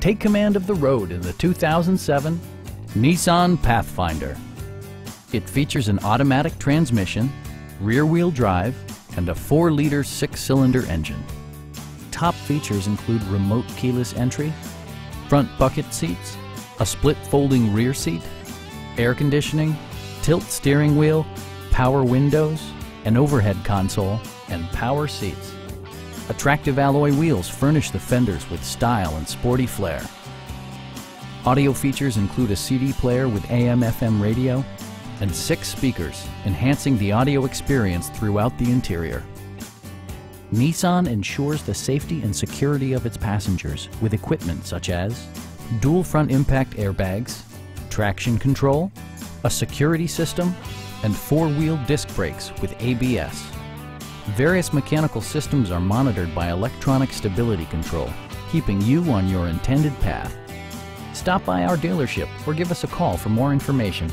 Take command of the road in the 2007 Nissan Pathfinder. It features an automatic transmission, rear-wheel drive, and a 4-liter 6-cylinder engine. Top features include remote keyless entry, front bucket seats, a split folding rear seat, air conditioning, tilt steering wheel, power windows, an overhead console, and power seats. Attractive alloy wheels furnish the fenders with style and sporty flair. Audio features include a CD player with AM/FM radio and 6 speakers, enhancing the audio experience throughout the interior. Nissan ensures the safety and security of its passengers with equipment such as dual front impact airbags, traction control, a security system, and 4-wheel disc brakes with ABS. Various mechanical systems are monitored by electronic stability control, keeping you on your intended path. Stop by our dealership or give us a call for more information.